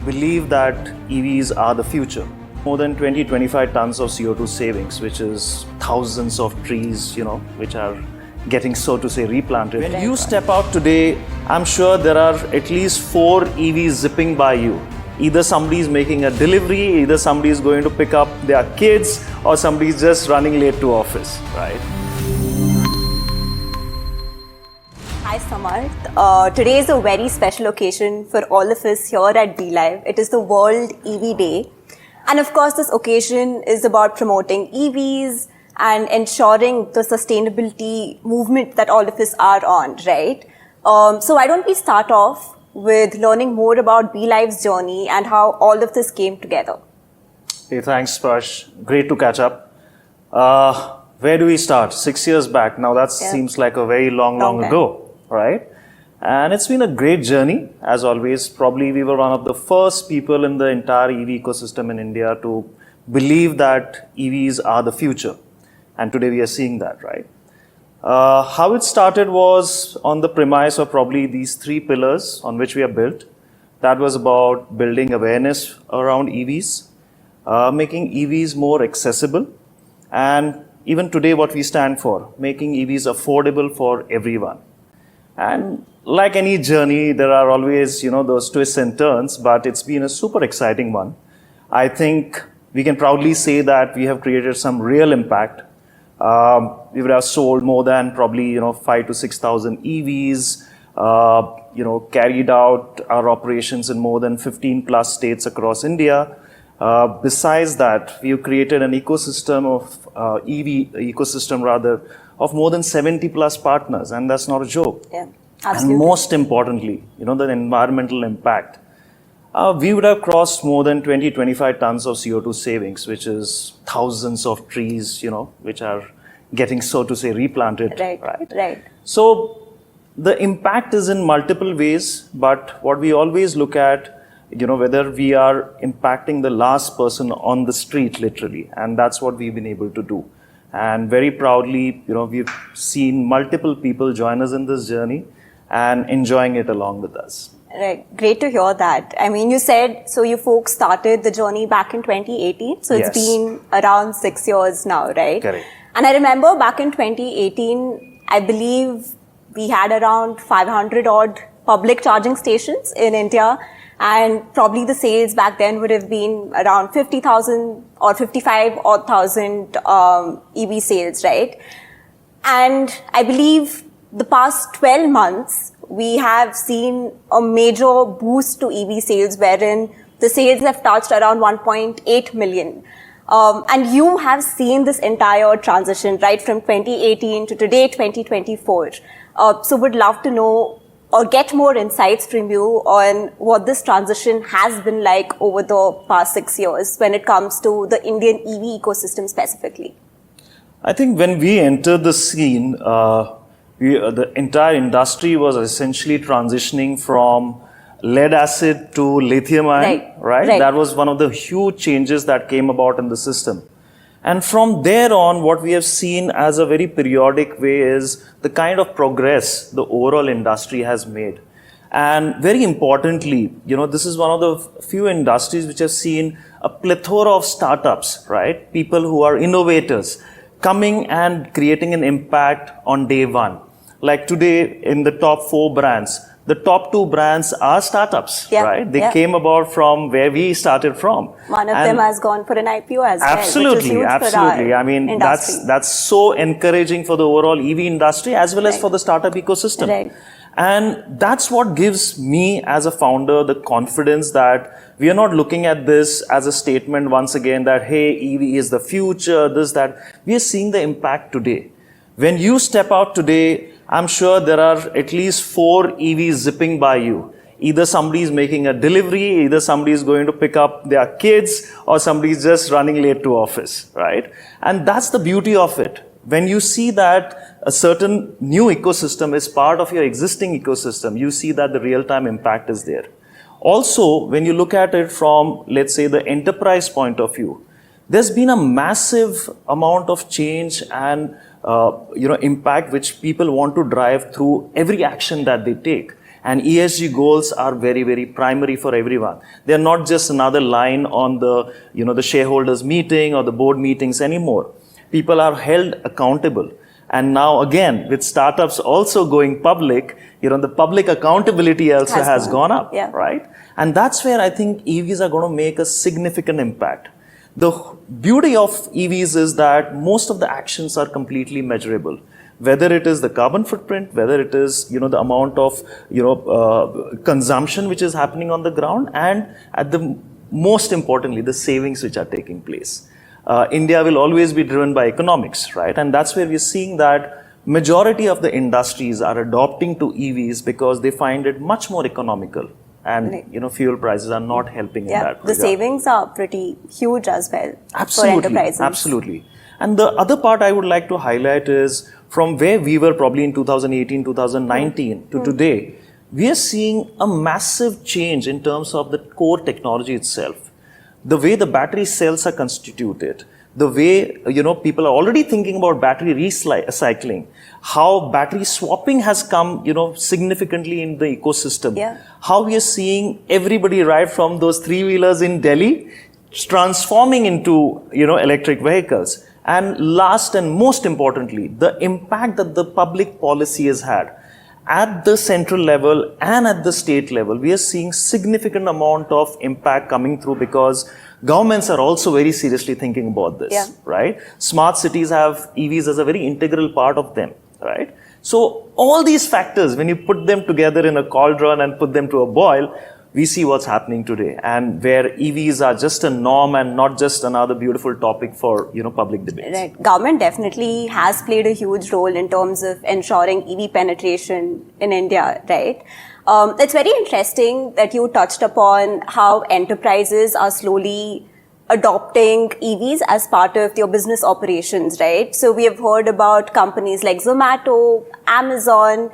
believe that EVs are the future. More than 20-25 tons of CO2 savings, which is thousands of trees, which are getting, so to say, replanted. When you step out today, I'm sure there are at least 4 EVs zipping by you. Either somebody is making a delivery, either somebody is going to pick up their kids, or somebody is just running late to office, right? Hi Samarth. Today is a very special occasion for all of us here at BLive. It is the World EV Day. And of course, this occasion is about promoting EVs and ensuring the sustainability movement that all of us are on, right? So why don't we start off with learning more about BLive's journey and how all of this came together. Hey, thanks, Sparsh. Great to catch up. Where do we start? 6 years back. Now that seems like a very long ago, right? And it's been a great journey, as always. Probably we were one of the first people in the entire EV ecosystem in India to believe that EVs are the future. And today we are seeing that, right? How it started was on the premise of probably these 3 pillars on which we are built. That was about building awareness around EVs, making EVs more accessible, and even today what we stand for, making EVs affordable for everyone. And like any journey, there are always, those twists and turns, but it's been a super exciting one. I think we can proudly say that we have created some real impact. We would have sold more than probably 5,000 to 6,000 EVs, carried out our operations in more than 15 plus states across India. Besides that, we've created an ecosystem of more than 70 plus partners, and that's not a joke. Yeah, absolutely. And most importantly, the environmental impact. We would have crossed more than 20-25 tons of CO2 savings, which is thousands of trees, which are getting, so to say, replanted. Right. So the impact is in multiple ways, but what we always look at, whether we are impacting the last person on the street, literally, and that's what we've been able to do. And very proudly, we've seen multiple people join us in this journey and enjoying it along with us. Right. Great to hear that. I mean, you said, so you folks started the journey back in 2018. So it's been around 6 years now, right? Correct. And I remember back in 2018, I believe we had around 500 odd public charging stations in India. And probably the sales back then would have been around 50,000 or 55 odd thousand EV sales, right? And I believe the past 12 months, we have seen a major boost to EV sales, wherein the sales have touched around 1.8 million. And you have seen this entire transition, right, from 2018 to today, 2024. So would love to know or get more insights from you on what this transition has been like over the past 6 years when it comes to the Indian EV ecosystem specifically. I think when we entered the scene, the entire industry was essentially transitioning from lead acid to lithium ion, right? That was one of the huge changes that came about in the system. And from there on, what we have seen as a very periodic way is the kind of progress the overall industry has made. And very importantly, this is one of the few industries which have seen a plethora of startups, right? People who are innovators coming and creating an impact on day one. Like today, in the top 4 brands, the top 2 brands are startups, right? They came about from where we started from. One of them has gone for an IPO as well. Absolutely. I mean, that's so encouraging for the overall EV industry as well as for the startup ecosystem. Right. And that's what gives me as a founder the confidence that we are not looking at this as a statement once again that, hey, EV is the future, this, that. We are seeing the impact today. When you step out today, I'm sure there are at least 4 EVs zipping by you. Either somebody is making a delivery, either somebody is going to pick up their kids, or somebody is just running late to office, right? And that's the beauty of it. When you see that a certain new ecosystem is part of your existing ecosystem, you see that the real-time impact is there. Also, when you look at it from, let's say, the enterprise point of view, there's been a massive amount of change and impact which people want to drive through every action that they take. And ESG goals are very, very primary for everyone. They're not just another line on the, the shareholders meeting or the board meetings anymore. People are held accountable. And now again, with startups also going public, the public accountability also has gone up, right? And that's where I think EVs are going to make a significant impact. The beauty of EVs is that most of the actions are completely measurable. Whether it is the carbon footprint, whether it is, the amount of, consumption which is happening on the ground, and at the most importantly, the savings which are taking place. India will always be driven by economics, right? And that's where we're seeing that majority of the industries are adopting to EVs because they find it much more economical. And, fuel prices are not helping in that regard. The savings are pretty huge as well for enterprises. Absolutely. And the other part I would like to highlight is from where we were probably in 2018, 2019 to today, we are seeing a massive change in terms of the core technology itself. The way the battery cells are constituted, the way, people are already thinking about battery recycling, how battery swapping has come, significantly in the ecosystem, how we are seeing everybody right from those three-wheelers in Delhi transforming into, electric vehicles. And last and most importantly, the impact that the public policy has had at the central level and at the state level, we are seeing significant amount of impact coming through because governments are also very seriously thinking about this, right? Smart cities have EVs as a very integral part of them, right? So all these factors, when you put them together in a cauldron and put them to a boil, we see what's happening today, and where EVs are just a norm and not just another beautiful topic for, public debates. Right. Government definitely has played a huge role in terms of ensuring EV penetration in India, right? It's very interesting that you touched upon how enterprises are slowly adopting EVs as part of their business operations, right? So we have heard about companies like Zomato, Amazon,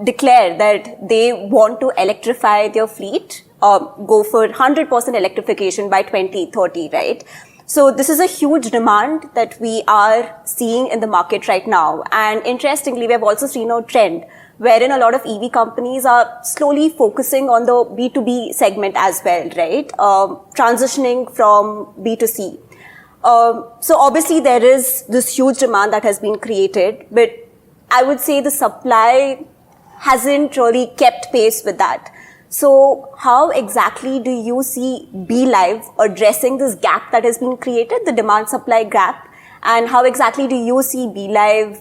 declare that they want to electrify their fleet, go for 100% electrification by 2030, right? So this is a huge demand that we are seeing in the market right now. And interestingly, we have also seen a trend wherein a lot of EV companies are slowly focusing on the B2B segment as well, right? Transitioning from B2C. So obviously there is this huge demand that has been created, but I would say the supply hasn't really kept pace with that. So how exactly do you see BLive addressing this gap that has been created, the demand-supply gap? And how exactly do you see BLive,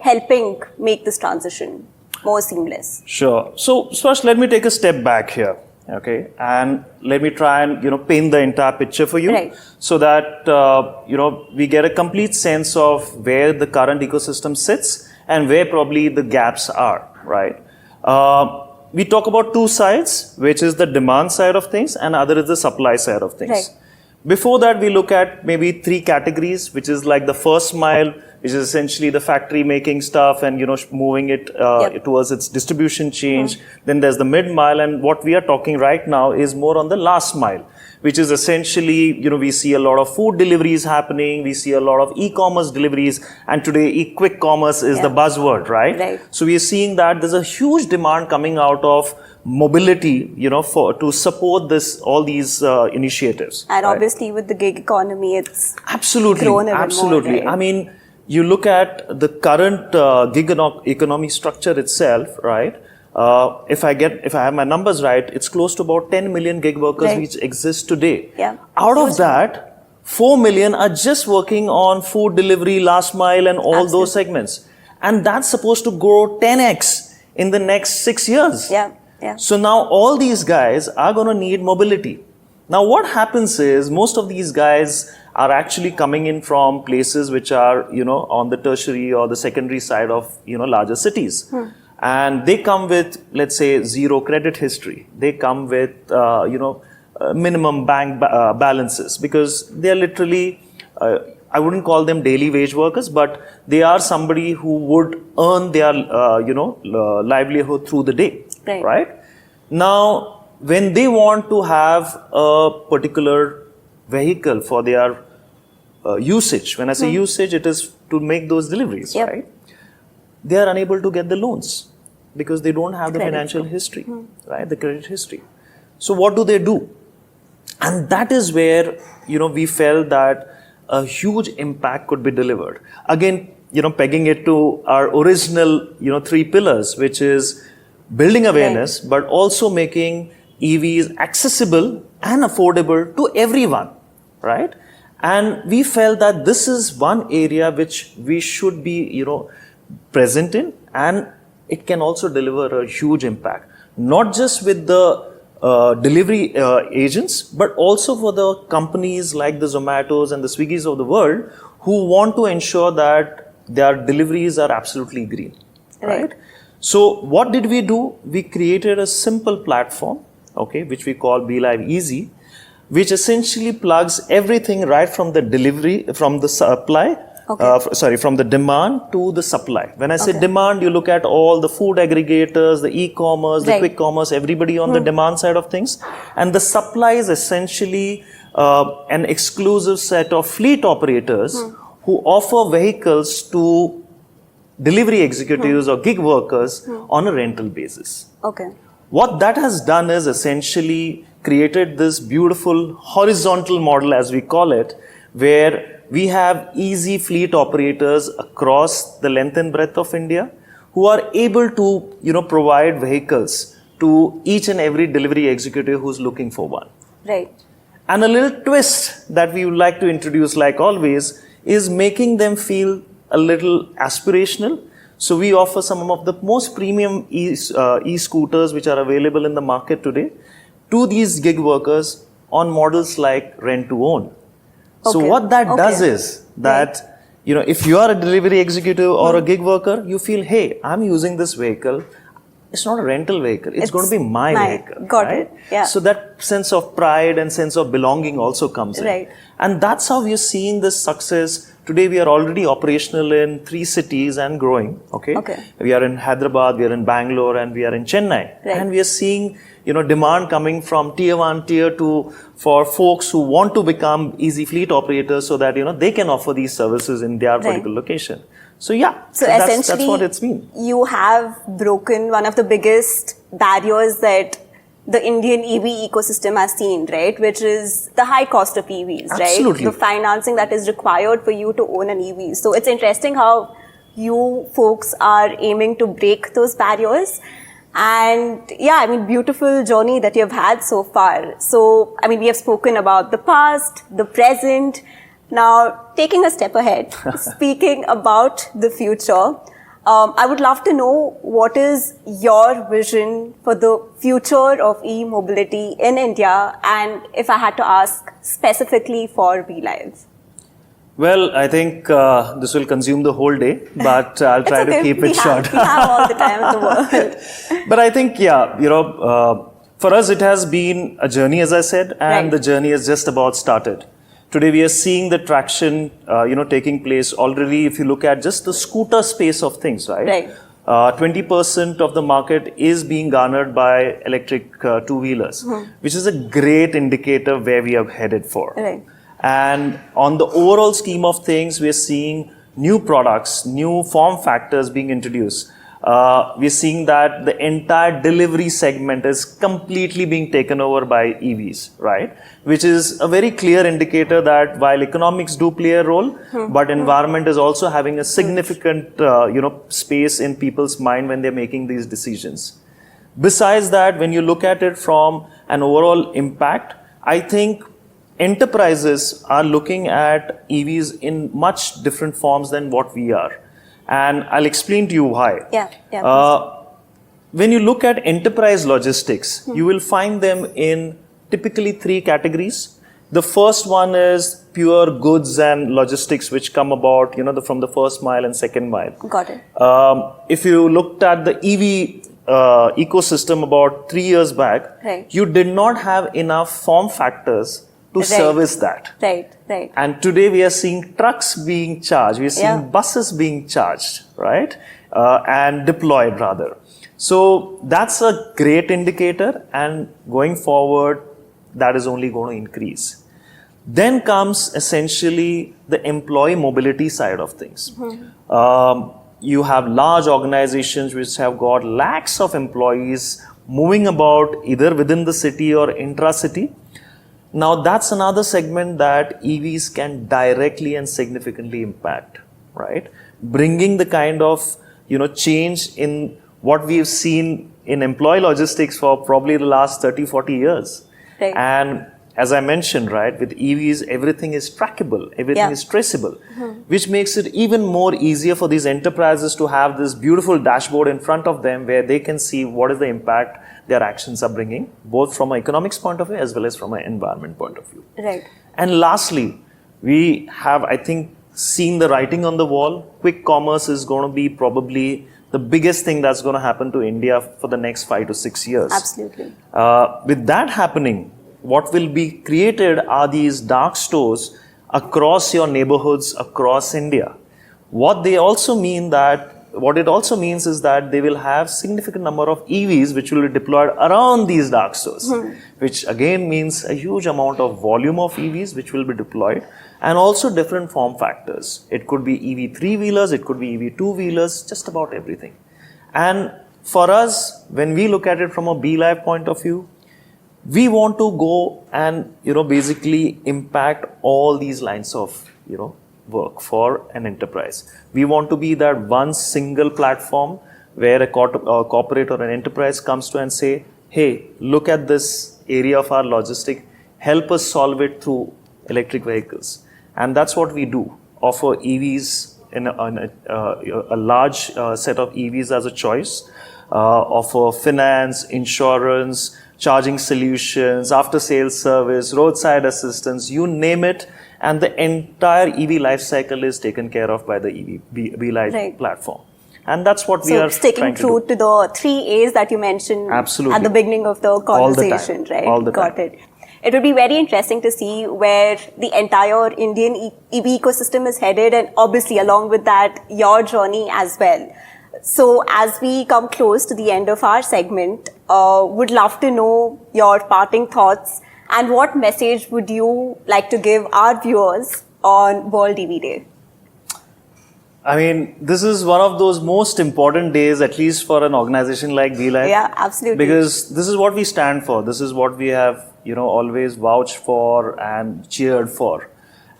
helping make this transition more seamless? Sure. So, Sparsh, let me take a step back here, okay? And let me try and, paint the entire picture for you. Right. So that, we get a complete sense of where the current ecosystem sits and where probably the gaps are, right? We talk about two sides, which is the demand side of things and other is the supply side of things. Right. Before that, we look at maybe three categories, which is like the first mile, which is essentially the factory making stuff and, moving it towards its distribution chain. Then there's the mid mile, and what we are talking right now is more on the last mile, which is essentially, we see a lot of food deliveries happening, we see a lot of e-commerce deliveries, and today quick commerce is the buzzword, right? So we are seeing that there's a huge demand coming out of mobility, to support all these initiatives. And obviously with the gig economy, it's absolutely grown even more, right? I mean, you look at the current gig economy structure itself, right? If I have my numbers right, it's close to about 10 million gig workers which exist today. Out of that, 4 million are just working on food delivery, last mile, and all those segments. And that's supposed to grow 10x in the next 6 years. So now all these guys are going to need mobility. Now what happens is most of these guys are actually coming in from places which are, on the tertiary or the secondary side of, larger cities. And they come with, let's say, zero credit history. They come with, minimum bank balances because they're literally, I wouldn't call them daily wage workers, but they are somebody who would earn their, livelihood through the day, right? Now, when they want to have a particular vehicle for their usage, when I say usage, it is to make those deliveries, right? They are unable to get the loans. because they don't have the Credit financial history, right? The credit history. So what do? And that is where, we felt that a huge impact could be delivered. Again, pegging it to our original, 3 pillars, which is building awareness, but also making EVs accessible and affordable to everyone, right? And we felt that this is one area which we should be, present in, and it can also deliver a huge impact, not just with the delivery agents, but also for the companies like the Zomatos and the Swiggis of the world who want to ensure that their deliveries are absolutely green, right? So what did we do? We created a simple platform, okay, which we call BLive Easy, which essentially plugs everything right from the delivery, from the supply, from the demand to the supply. When I say demand, you look at all the food aggregators, the e-commerce, the quick commerce, everybody on the demand side of things. And the supply is essentially an exclusive set of fleet operators who offer vehicles to delivery executives or gig workers on a rental basis. Okay. What that has done is essentially created this beautiful horizontal model, as we call it, where we have easy fleet operators across the length and breadth of India who are able to, provide vehicles to each and every delivery executive who's looking for one. Right. And a little twist that we would like to introduce, like always, is making them feel a little aspirational. So we offer some of the most premium e-scooters which are available in the market today to these gig workers on models like rent to own. So what that does is that, if you are a delivery executive or a gig worker, you feel, hey, I'm using this vehicle. It's not a rental vehicle. It's going to be my vehicle. Got it. Yeah. So that sense of pride and sense of belonging also comes in. Right. And that's how we are seeing this success. Today we are already operational in 3 cities and growing. Okay. We are in Hyderabad, we are in Bangalore, and we are in Chennai. Right. And we are seeing, demand coming from tier 1, tier 2 for folks who want to become easy fleet operators so that, they can offer these services in their particular location. So that's what it's been. You have broken one of the biggest barriers that the Indian EV ecosystem has seen, right? Which is the high cost of EVs, Absolutely. right? The financing that is required for you to own an EV. So it's interesting how you folks are aiming to break those barriers. And beautiful journey that you've had so far. So, we have spoken about the past, the present. Now, taking a step ahead, speaking about the future, I would love to know what is your vision for the future of e-mobility in India, and if I had to ask specifically for BLive. Well, I think this will consume the whole day, but I'll try to keep it short. We have all the time in the world. But I think, for us it has been a journey, as I said, and the journey has just about started. Today we are seeing the traction, taking place already. If you look at just the scooter space of things, right? 20% of the market is being garnered by electric two-wheelers, which is a great indicator where we are headed for. Right. And on the overall scheme of things, we are seeing new products, new form factors being introduced. We're seeing that the entire delivery segment is completely being taken over by EVs, right? Which is a very clear indicator that while economics do play a role, but environment is also having a significant, space in people's mind when they're making these decisions. Besides that, when you look at it from an overall impact, I think enterprises are looking at EVs in much different forms than what we are. And I'll explain to you why. When you look at enterprise logistics, you will find them in typically 3 categories. The first one is pure goods and logistics, which come about, from the first mile and second mile. Got it. If you looked at the EV ecosystem about 3 years back, you did not have enough form factors to service that. Right. And today we are seeing trucks being charged, we are seeing buses being charged, right? And deployed rather. So that's a great indicator, and going forward, that is only going to increase. Then comes essentially the employee mobility side of things. you have large organizations which have got lakhs of employees moving about either within the city or intra-city. Now that's another segment that EVs can directly and significantly impact, right? Bringing the kind of, change in what we've seen in employee logistics for probably the last 30, 40 years. Right. And as I mentioned, right, with EVs, everything is trackable, everything is traceable, which makes it even more easier for these enterprises to have this beautiful dashboard in front of them where they can see what is the impact their actions are bringing, both from an economics point of view as well as from an environment point of view. Right. And lastly, we have, I think, seen the writing on the wall. Quick commerce is going to be probably the biggest thing that's going to happen to India for the next 5 to 6 years. Absolutely. With that happening, what will be created are these dark stores across your neighborhoods across India. What it also means is that they will have significant number of EVs which will be deployed around these dark stores, which again means a huge amount of volume of EVs which will be deployed, and also different form factors. It could be EV 3-wheelers, it could be EV 2-wheelers, just about everything. And for us, when we look at it from a BLive point of view, we want to go and, basically impact all these lines of, work for an enterprise. We want to be that one single platform where a corporate or an enterprise comes to and say, hey, look at this area of our logistic, help us solve it through electric vehicles. And that's what we do, offer EVs in a large set of EVs as a choice, offer finance, insurance, charging solutions, after-sales service, roadside assistance, you name it, and the entire EV life cycle is taken care of by the BLive platform. And that's what we are sticking true to the 3 A's that you mentioned at the beginning of the conversation, right? All the time. Got it. It would be very interesting to see where the entire Indian EV ecosystem is headed, and obviously along with that, your journey as well. So as we come close to the end of our segment, would love to know your parting thoughts and what message would you like to give our viewers on World EV Day? I mean, this is one of those most important days, at least for an organization like BLive. Yeah, absolutely. Because this is what we stand for. This is what we have, always vouched for and cheered for.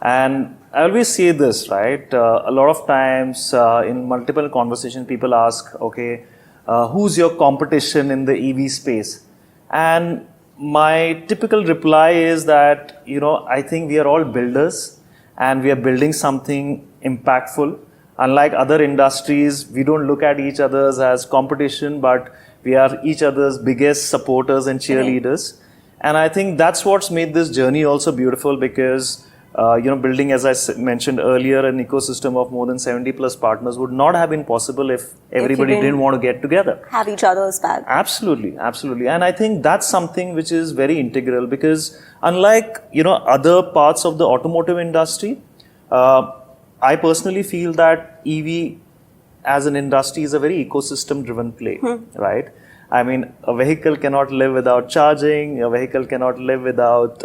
And I always say this, right? A lot of times in multiple conversations, people ask, okay, who's your competition in the EV space? And my typical reply is that, I think we are all builders and we are building something impactful. Unlike other industries, we don't look at each other as competition, but we are each other's biggest supporters and cheerleaders. And I think that's what's made this journey also beautiful, because building, as I mentioned earlier, an ecosystem of more than 70 plus partners would not have been possible if everybody didn't want to get together. Have each other's back. Absolutely, absolutely. And I think that's something which is very integral, because unlike, other parts of the automotive industry, I personally feel that EV as an industry is a very ecosystem driven play, right? I mean, a vehicle cannot live without charging, a vehicle cannot live without,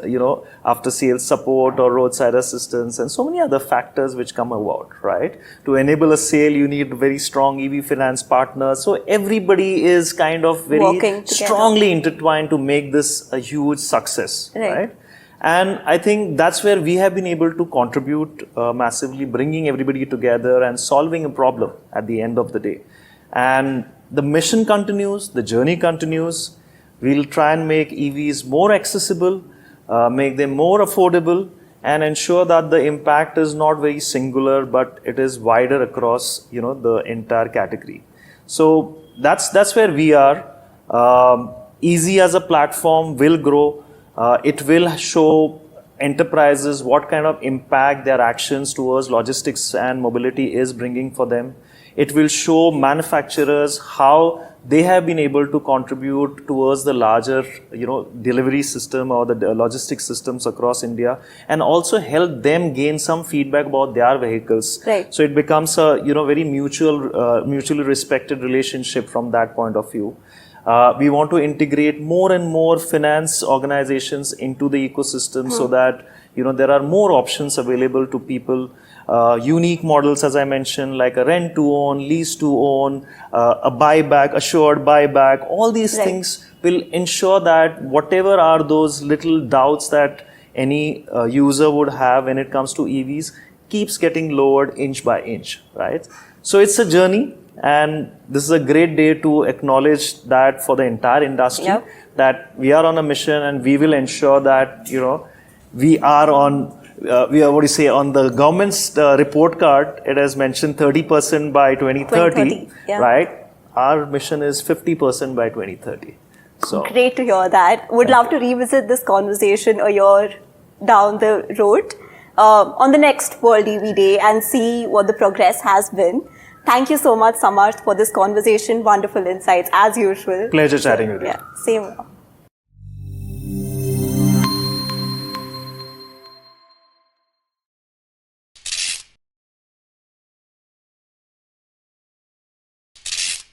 after sales support or roadside assistance, and so many other factors which come about, right? To enable a sale, you need very strong EV finance partners. So everybody is kind of very strongly intertwined to make this a huge success, right? And I think that's where we have been able to contribute massively, bringing everybody together and solving a problem at the end of the day. And the mission continues, the journey continues. We'll try and make EVs more accessible, make them more affordable, and ensure that the impact is not very singular, but it is wider across, the entire category. So that's where we are. Easy as a platform will grow. It will show enterprises what kind of impact their actions towards logistics and mobility is bringing for them. It will show manufacturers how they have been able to contribute towards the larger, delivery system or the logistics systems across India, and also help them gain some feedback about their vehicles. Right. So it becomes a, very mutually respected relationship from that point of view. We want to integrate more and more finance organizations into the ecosystem so that, there are more options available to people. Unique models, as I mentioned, like a rent to own, lease to own, a buyback, assured buyback. All these things will ensure that whatever are those little doubts that any user would have when it comes to EVs keeps getting lowered inch by inch, right? So it's a journey, and this is a great day to acknowledge that for the entire industry, that we are on a mission, and we will ensure that, we are on, on the government's report card, it has mentioned 30% by 2030, right? Our mission is 50% by 2030. So great to hear that. Would love to revisit this conversation a year down the road on the next World EV Day and see what the progress has been. Thank you so much, Samarth, for this conversation. Wonderful insights as usual. Pleasure chatting with you. Yeah, same.